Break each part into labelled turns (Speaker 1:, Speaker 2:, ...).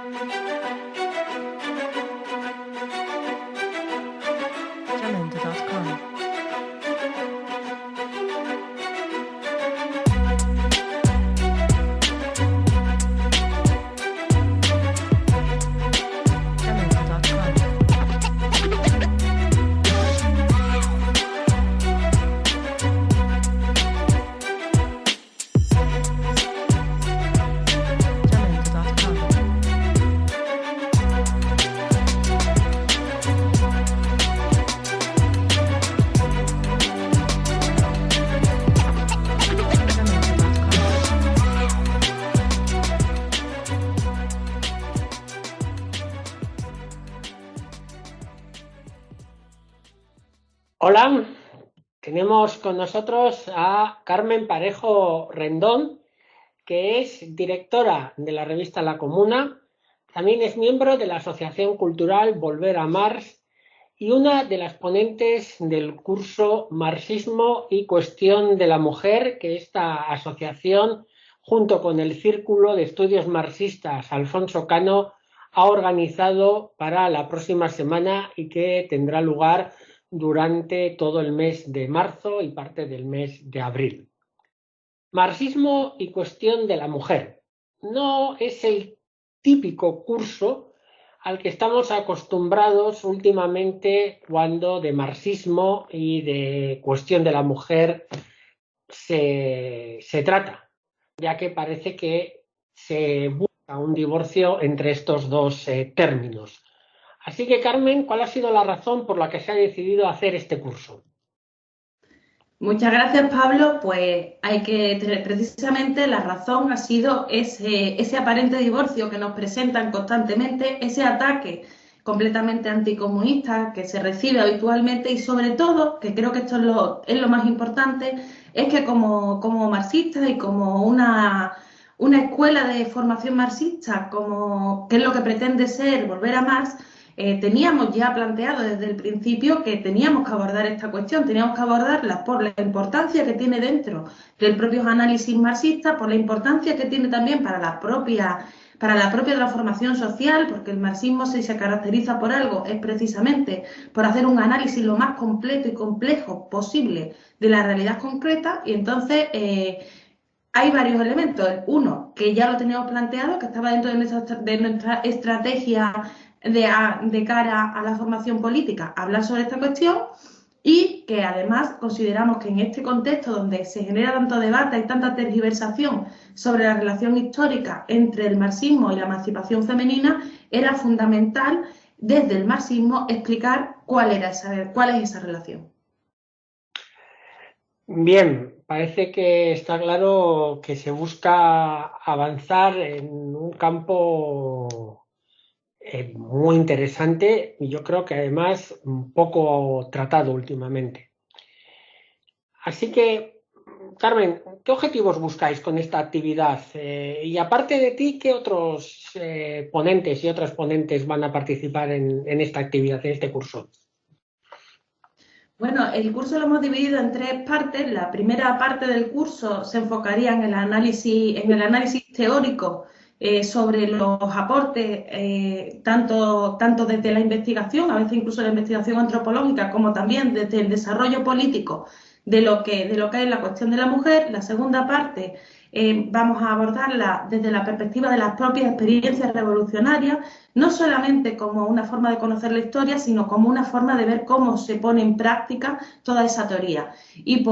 Speaker 1: Jamendo.com.
Speaker 2: Hola, tenemos con nosotros a Carmen Parejo Rendón, que es directora de la revista La Comuna, también es miembro de la Asociación Cultural Volver a Marx y una de las ponentes del curso Marxismo y Cuestión de la Mujer, que esta asociación, junto con el Círculo de Estudios Marxistas Alfonso Cano, ha organizado para la próxima semana y que tendrá lugar durante todo el mes de marzo y parte del mes de abril. Marxismo y Cuestión de la Mujer. No es el típico curso al que estamos acostumbrados últimamente cuando de marxismo y de cuestión de la mujer se trata, ya que parece que se busca un divorcio entre estos dos términos. Así que, Carmen, ¿cuál ha sido la razón por la que se ha decidido hacer este curso?
Speaker 3: Muchas gracias, Pablo. Pues precisamente la razón ha sido ese aparente divorcio que nos presentan constantemente, ese ataque completamente anticomunista que se recibe habitualmente y sobre todo, que creo que esto es lo más importante, es que como marxistas y como una escuela de formación marxista, que es lo que pretende ser Volver a Marx, teníamos ya planteado desde el principio que teníamos que abordar esta cuestión, teníamos que abordarla por la importancia que tiene dentro del propio análisis marxista, por la importancia que tiene también para la propia transformación social, porque el marxismo, si se caracteriza por algo, es precisamente por hacer un análisis lo más completo y complejo posible de la realidad concreta, y entonces hay varios elementos. Uno, que ya lo teníamos planteado, que estaba dentro de nuestra estrategia de cara a la formación política, hablar sobre esta cuestión, y que además consideramos que en este contexto donde se genera tanto debate y tanta tergiversación sobre la relación histórica entre el marxismo y la emancipación femenina, era fundamental desde el marxismo explicar cuál es esa relación.
Speaker 2: Bien, parece que está claro que se busca avanzar en un campo muy interesante y yo creo que además un poco tratado últimamente. Así que, Carmen, ¿qué objetivos buscáis con esta actividad? Y aparte de ti, ¿qué otros ponentes y otras ponentes van a participar en esta actividad, en este curso?
Speaker 3: Bueno, el curso lo hemos dividido en tres partes. La primera parte del curso se enfocaría en el análisis teórico sobre los aportes, tanto desde la investigación, a veces incluso la investigación antropológica, como también desde el desarrollo político de lo que es la cuestión de la mujer. La segunda parte vamos a abordarla desde la perspectiva de las propias experiencias revolucionarias, no solamente como una forma de conocer la historia, sino como una forma de ver cómo se pone en práctica toda esa teoría. Y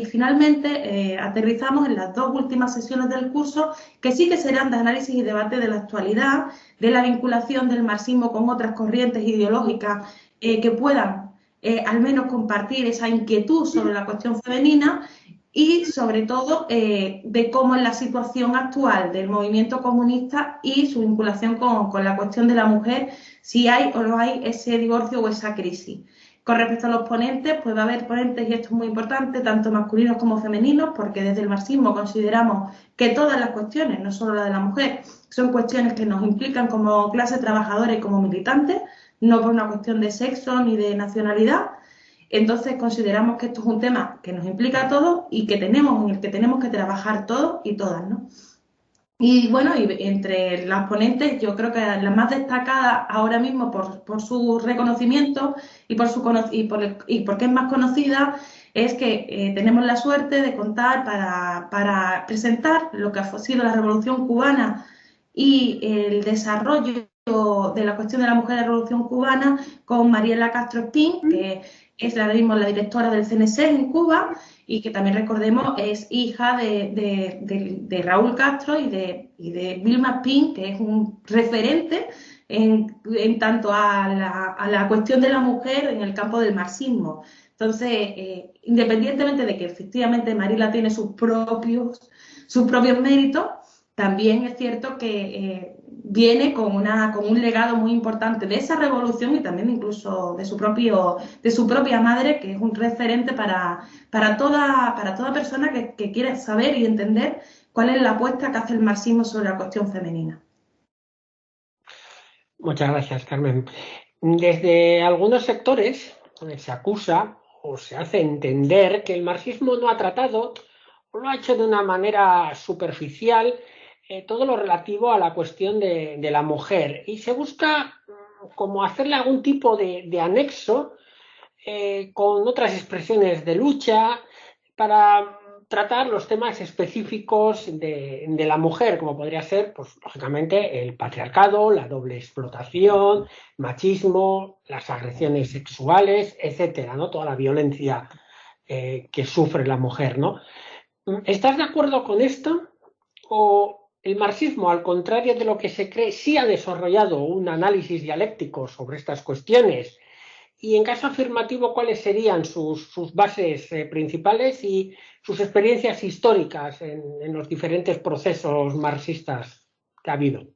Speaker 3: finalmente aterrizamos en las dos últimas sesiones del curso, que sí que serán de análisis y debate de la actualidad, de la vinculación del marxismo con otras corrientes ideológicas que puedan al menos compartir esa inquietud sobre la cuestión femenina, y sobre todo de cómo es la situación actual del movimiento comunista y su vinculación con la cuestión de la mujer, si hay o no hay ese divorcio o esa crisis. Con respecto a los ponentes, pues va a haber ponentes, y esto es muy importante, tanto masculinos como femeninos, porque desde el marxismo consideramos que todas las cuestiones, no solo la de la mujer, son cuestiones que nos implican como clase trabajadora y como militantes, no por una cuestión de sexo ni de nacionalidad. Entonces consideramos que esto es un tema que nos implica a todos y en el que tenemos que trabajar todos y todas, ¿no? Y bueno, y entre las ponentes, yo creo que la más destacada ahora mismo por su reconocimiento y por su y porque es más conocida, es que tenemos la suerte de contar para presentar lo que ha sido la Revolución Cubana y el desarrollo de la cuestión de la mujer en la Revolución Cubana con Mariela Castro Espín, que es ahora mismo la directora del CNC en Cuba y que también recordemos es hija de Raúl Castro y de Vilma Pin, que es un referente en tanto a la cuestión de la mujer en el campo del marxismo. Entonces, independientemente de que efectivamente Mariela tiene sus propios méritos, también es cierto que viene con un legado muy importante de esa revolución y también incluso de su propia madre, que es un referente para toda persona que quiere saber y entender cuál es la apuesta que hace el marxismo sobre la cuestión femenina.
Speaker 2: Muchas gracias, Carmen. Desde algunos sectores se acusa o se hace entender que el marxismo no ha tratado o lo ha hecho de una manera superficial todo lo relativo a la cuestión de la mujer y se busca como hacerle algún tipo de anexo con otras expresiones de lucha para tratar los temas específicos de la mujer, como podría ser, pues, lógicamente, el patriarcado, la doble explotación, machismo, las agresiones sexuales, etcétera, ¿no? Toda la violencia que sufre la mujer, ¿no? ¿Estás de acuerdo con esto? ¿O el marxismo, al contrario de lo que se cree, sí ha desarrollado un análisis dialéctico sobre estas cuestiones? Y en caso afirmativo, ¿cuáles serían sus bases principales y sus experiencias históricas en los diferentes procesos marxistas que ha habido?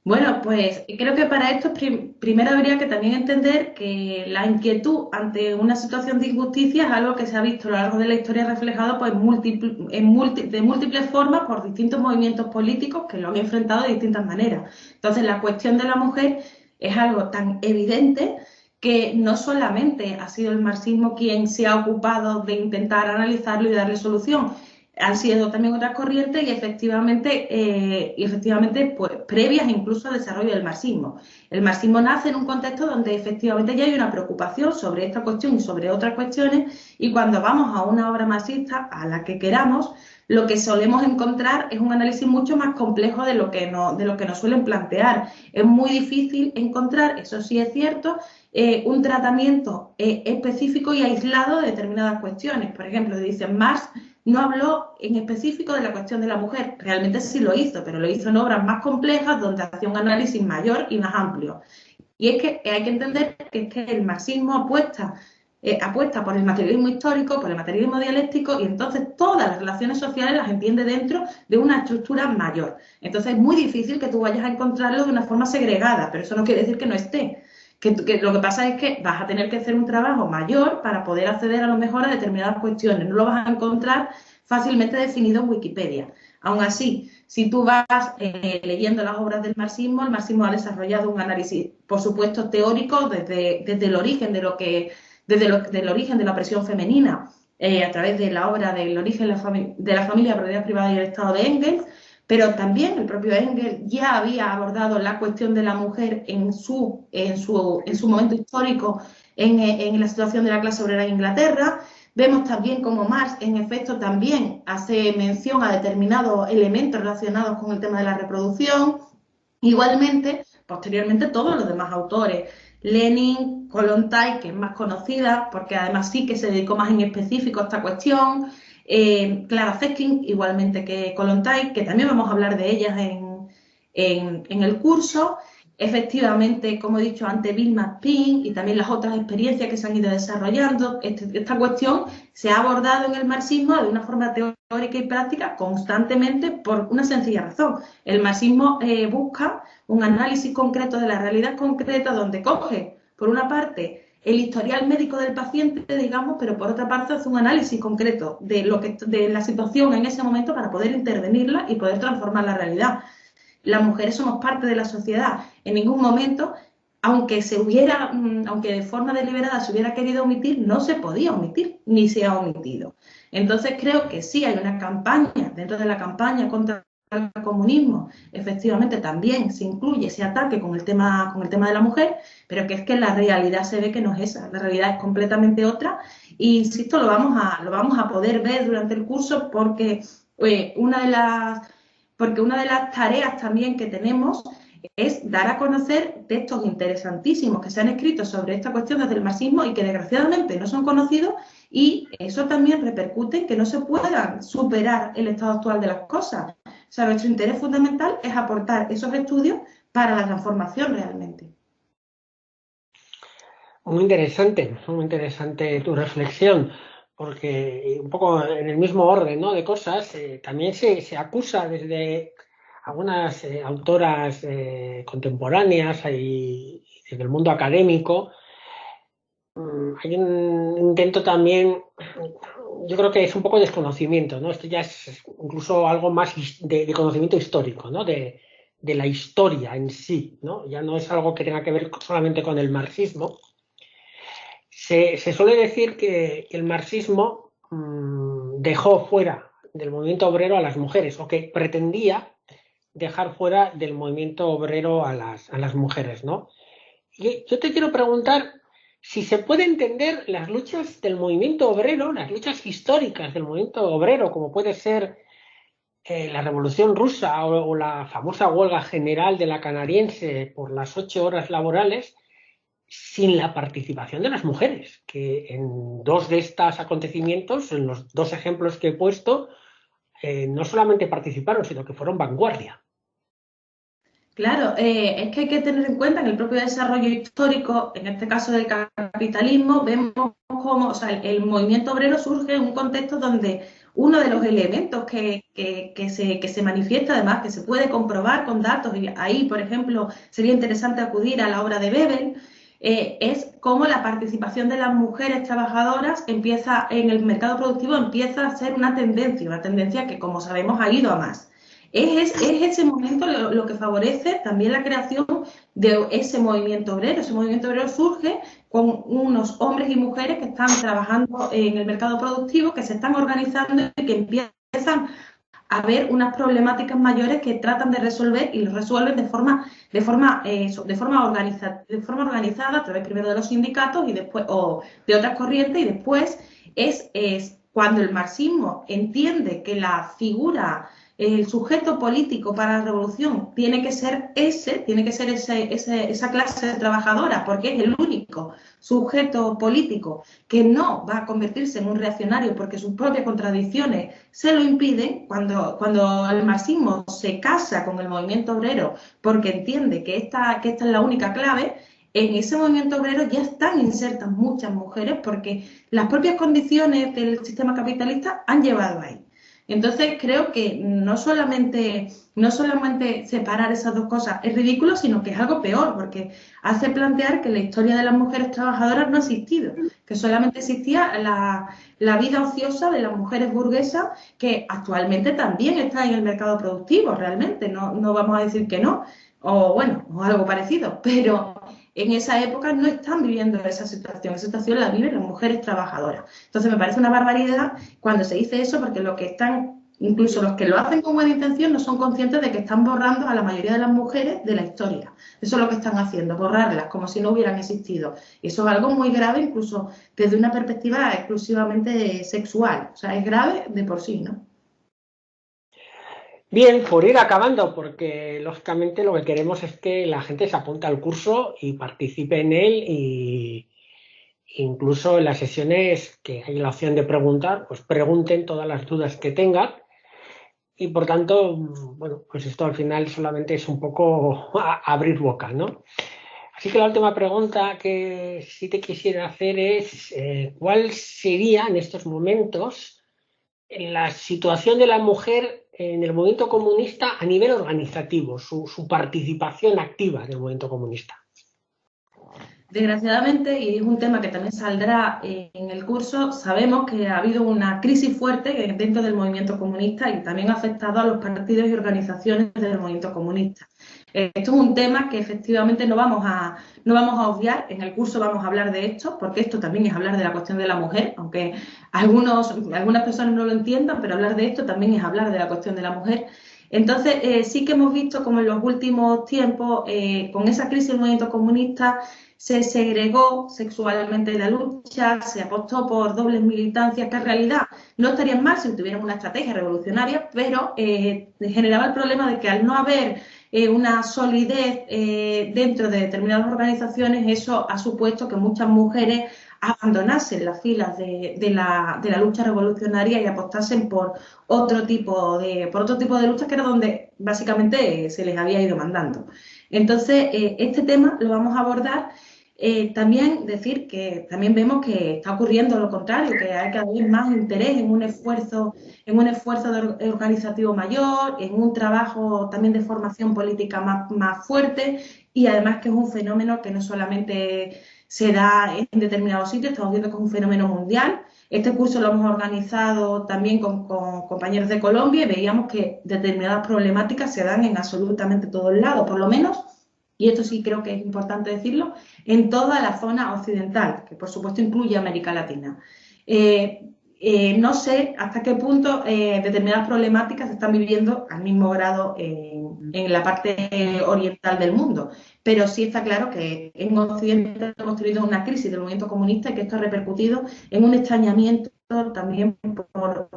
Speaker 3: Bueno, pues creo que para esto primero habría que también entender que la inquietud ante una situación de injusticia es algo que se ha visto a lo largo de la historia reflejado pues, de múltiples formas por distintos movimientos políticos que lo han enfrentado de distintas maneras. Entonces, la cuestión de la mujer es algo tan evidente que no solamente ha sido el marxismo quien se ha ocupado de intentar analizarlo y darle solución, han sido también otras corrientes y efectivamente pues, previas incluso al desarrollo del marxismo. El marxismo nace en un contexto donde efectivamente ya hay una preocupación sobre esta cuestión y sobre otras cuestiones y cuando vamos a una obra marxista, a la que queramos, lo que solemos encontrar es un análisis mucho más complejo de lo que nos suelen plantear. Es muy difícil encontrar, eso sí es cierto, un tratamiento específico y aislado de determinadas cuestiones. Por ejemplo, dicen Marx no habló en específico de la cuestión de la mujer, realmente sí lo hizo, pero lo hizo en obras más complejas donde hacía un análisis mayor y más amplio. Y es que hay que entender que, el marxismo apuesta por el materialismo histórico, por el materialismo dialéctico y entonces todas las relaciones sociales las entiende dentro de una estructura mayor. Entonces es muy difícil que tú vayas a encontrarlo de una forma segregada, pero eso no quiere decir que no esté. Que lo que pasa es que vas a tener que hacer un trabajo mayor para poder acceder a lo mejor a determinadas cuestiones. No lo vas a encontrar fácilmente definido en Wikipedia. Aún así, si tú vas leyendo las obras del marxismo, el marxismo ha desarrollado un análisis, por supuesto, teórico desde el origen del origen de la opresión femenina, a través de la obra del origen de la familia, propiedad privada y el Estado de Engels, pero también el propio Engels ya había abordado la cuestión de la mujer en su momento histórico en la situación de la clase obrera en Inglaterra. Vemos también como Marx, en efecto, también hace mención a determinados elementos relacionados con el tema de la reproducción. Igualmente, posteriormente, todos los demás autores, Lenin, Kollontai, que es más conocida, porque además sí que se dedicó más en específico a esta cuestión, Clara Zetkin, igualmente que Kollontai, que también vamos a hablar de ellas en el curso. Efectivamente, como he dicho antes, Vilma Pin y también las otras experiencias que se han ido desarrollando. Esta cuestión se ha abordado en el marxismo de una forma teórica y práctica constantemente por una sencilla razón. El marxismo busca un análisis concreto de la realidad concreta donde coge, por una parte, el historial médico del paciente, digamos, pero por otra parte hace un análisis concreto de la situación en ese momento para poder intervenirla y poder transformar la realidad. Las mujeres somos parte de la sociedad. En ningún momento, aunque de forma deliberada se hubiera querido omitir, no se podía omitir, ni se ha omitido. Entonces creo que sí hay una campaña, dentro de la campaña contra el comunismo, efectivamente también se incluye ese ataque con el tema de la mujer, pero que es que la realidad se ve que no es esa, la realidad es completamente otra, e insisto, lo vamos a poder ver durante el curso porque porque una de las tareas también que tenemos es dar a conocer textos interesantísimos que se han escrito sobre esta cuestión desde el marxismo y que desgraciadamente no son conocidos, y eso también repercute en que no se puedan superar el estado actual de las cosas. O sea, nuestro interés fundamental es aportar esos estudios para la transformación realmente.
Speaker 2: Muy interesante tu reflexión, porque un poco en el mismo orden, ¿no?, de cosas, también se acusa desde algunas autoras contemporáneas y desde el mundo académico. Hay un intento también, yo creo que es un poco de desconocimiento, ¿no? Esto ya es incluso algo más de conocimiento histórico, ¿no? De la historia en sí, ¿no? Ya no es algo que tenga que ver solamente con el marxismo. Se suele decir que el marxismo dejó fuera del movimiento obrero a las mujeres, o que pretendía dejar fuera del movimiento obrero a las mujeres, ¿no? Y yo te quiero preguntar si se puede entender las luchas del movimiento obrero, las luchas históricas del movimiento obrero, como puede ser la Revolución Rusa o la famosa huelga general de la canadiense por las 8 horas laborales, sin la participación de las mujeres, que en dos de estos acontecimientos, en los dos ejemplos que he puesto, no solamente participaron, sino que fueron vanguardia.
Speaker 3: Claro, es que hay que tener en cuenta en el propio desarrollo histórico, en este caso del capitalismo, vemos cómo, o sea, el movimiento obrero surge en un contexto donde uno de los elementos que se manifiesta, además, que se puede comprobar con datos, y ahí, por ejemplo, sería interesante acudir a la obra de Bebel, es cómo la participación de las mujeres trabajadoras empieza en el mercado productivo, empieza a ser una tendencia que, como sabemos, ha ido a más. Es ese momento lo que favorece también la creación de ese movimiento obrero. Ese movimiento obrero surge con unos hombres y mujeres que están trabajando en el mercado productivo, que se están organizando y que empiezan a ver unas problemáticas mayores que tratan de resolver, y lo resuelven de forma organizada a través primero de los sindicatos y después, o de otras corrientes, y después es cuando el marxismo entiende que la figura, el sujeto político para la revolución tiene que ser esa clase trabajadora, porque es el único sujeto político que no va a convertirse en un reaccionario porque sus propias contradicciones se lo impiden. Cuando el marxismo se casa con el movimiento obrero porque entiende que esta es la única clave, en ese movimiento obrero ya están insertas muchas mujeres porque las propias condiciones del sistema capitalista han llevado ahí. Entonces creo que no solamente separar esas dos cosas es ridículo, sino que es algo peor, porque hace plantear que la historia de las mujeres trabajadoras no ha existido, que solamente existía la vida ociosa de las mujeres burguesas, que actualmente también está en el mercado productivo, realmente, no vamos a decir que no, o bueno, o algo parecido, pero en esa época no están viviendo esa situación la viven las mujeres trabajadoras. Entonces me parece una barbaridad cuando se dice eso, porque incluso los que lo hacen con buena intención, no son conscientes de que están borrando a la mayoría de las mujeres de la historia. Eso es lo que están haciendo, borrarlas como si no hubieran existido. Y eso es algo muy grave, incluso desde una perspectiva exclusivamente sexual. O sea, es grave de por sí, ¿no?
Speaker 2: Bien, por ir acabando, porque lógicamente lo que queremos es que la gente se apunte al curso y participe en él, y incluso en las sesiones que hay la opción de preguntar, pues pregunten todas las dudas que tengan. Y por tanto, bueno, pues esto al final solamente es un poco abrir boca, ¿no? Así que la última pregunta que sí te quisiera hacer es, ¿cuál sería en estos momentos la situación de la mujer en el movimiento comunista a nivel organizativo, su participación activa en el movimiento comunista?
Speaker 3: Desgraciadamente, y es un tema que también saldrá en el curso, sabemos que ha habido una crisis fuerte dentro del movimiento comunista y también ha afectado a los partidos y organizaciones del movimiento comunista. Esto es un tema que efectivamente no vamos a obviar. En el curso vamos a hablar de esto, porque esto también es hablar de la cuestión de la mujer, aunque algunas personas no lo entiendan, pero hablar de esto también es hablar de la cuestión de la mujer. Entonces, sí que hemos visto como en los últimos tiempos, con esa crisis del movimiento comunista, se segregó sexualmente la lucha, se apostó por dobles militancias que en realidad no estarían mal si tuvieran una estrategia revolucionaria, pero generaba el problema de que al no haber una solidez dentro de determinadas organizaciones, eso ha supuesto que muchas mujeres abandonasen las filas de la lucha revolucionaria y apostasen por otro tipo de luchas que era donde básicamente se les había ido mandando. Entonces, este tema lo vamos a abordar. También decir que también vemos que está ocurriendo lo contrario, que hay cada vez más interés en un esfuerzo organizativo mayor, en un trabajo también de formación política más fuerte, y además que es un fenómeno que no solamente se da en determinados sitios, estamos viendo que es un fenómeno mundial. Este curso lo hemos organizado también con compañeros de Colombia y veíamos que determinadas problemáticas se dan en absolutamente todos lados, por lo menos, y esto sí creo que es importante decirlo, en toda la zona occidental, que por supuesto incluye América Latina. No sé hasta qué punto determinadas problemáticas se están viviendo al mismo grado en la parte oriental del mundo, pero sí está claro que en Occidente hemos tenido una crisis del movimiento comunista y que esto ha repercutido en un extrañamiento también por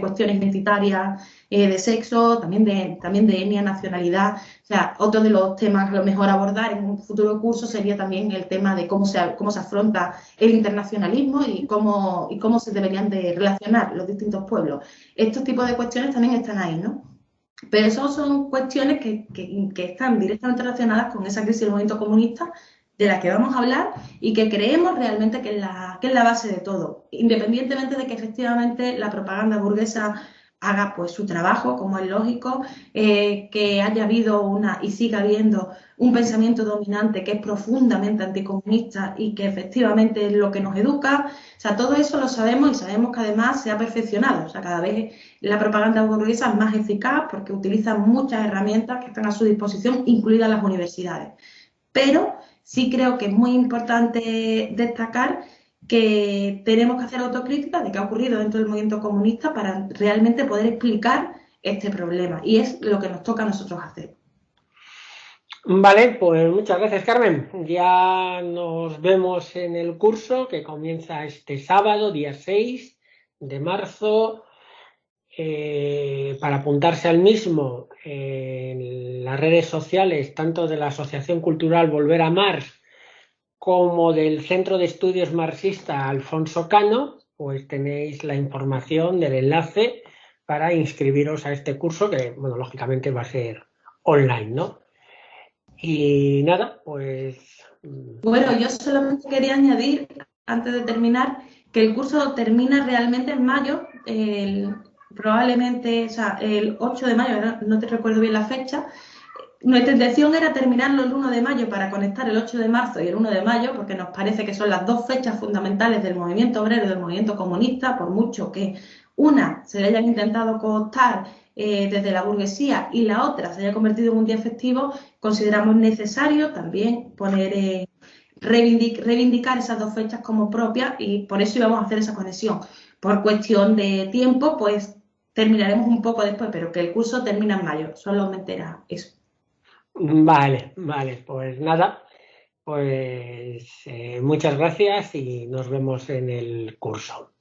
Speaker 3: cuestiones identitarias, de sexo, también de etnia, nacionalidad. O sea, otro de los temas a lo mejor abordar en un futuro curso sería también el tema de cómo se afronta el internacionalismo y cómo se deberían de relacionar los distintos pueblos. Estos tipos de cuestiones también están ahí, ¿no? Pero eso son cuestiones que están directamente relacionadas con esa crisis del movimiento comunista de la que vamos a hablar y que creemos realmente que es la base de todo, independientemente de que efectivamente la propaganda burguesa haga pues su trabajo, como es lógico, que haya habido y siga habiendo un pensamiento dominante que es profundamente anticomunista y que efectivamente es lo que nos educa. O sea, todo eso lo sabemos y sabemos que además se ha perfeccionado. O sea, cada vez la propaganda burguesa es más eficaz porque utiliza muchas herramientas que están a su disposición, incluidas las universidades. Pero sí creo que es muy importante destacar que tenemos que hacer autocrítica de qué ha ocurrido dentro del movimiento comunista para realmente poder explicar este problema. Y es lo que nos toca a nosotros hacer.
Speaker 2: Vale, pues muchas gracias, Carmen. Ya nos vemos en el curso que comienza este sábado, día 6 de marzo. Para apuntarse al mismo en las redes sociales, tanto de la Asociación Cultural Volver a Marx como del Centro de Estudios Marxista Alfonso Cano, pues tenéis la información del enlace para inscribiros a este curso que, bueno, lógicamente va a ser online, ¿no? Y nada, pues
Speaker 3: Bueno, yo solamente quería añadir, antes de terminar, que el curso termina realmente en mayo, probablemente, o sea, el 8 de mayo, no te recuerdo bien la fecha. Nuestra intención era terminarlo el 1 de mayo para conectar el 8 de marzo y el 1 de mayo, porque nos parece que son las dos fechas fundamentales del movimiento obrero y del movimiento comunista, por mucho que una se le hayan intentado cooptar desde la burguesía y la otra se haya convertido en un día festivo. Consideramos necesario también reivindicar esas dos fechas como propias y por eso íbamos a hacer esa conexión. Por cuestión de tiempo, pues terminaremos un poco después, pero que el curso termina en mayo, solamente era eso.
Speaker 2: vale, pues nada, pues muchas gracias y nos vemos en el curso.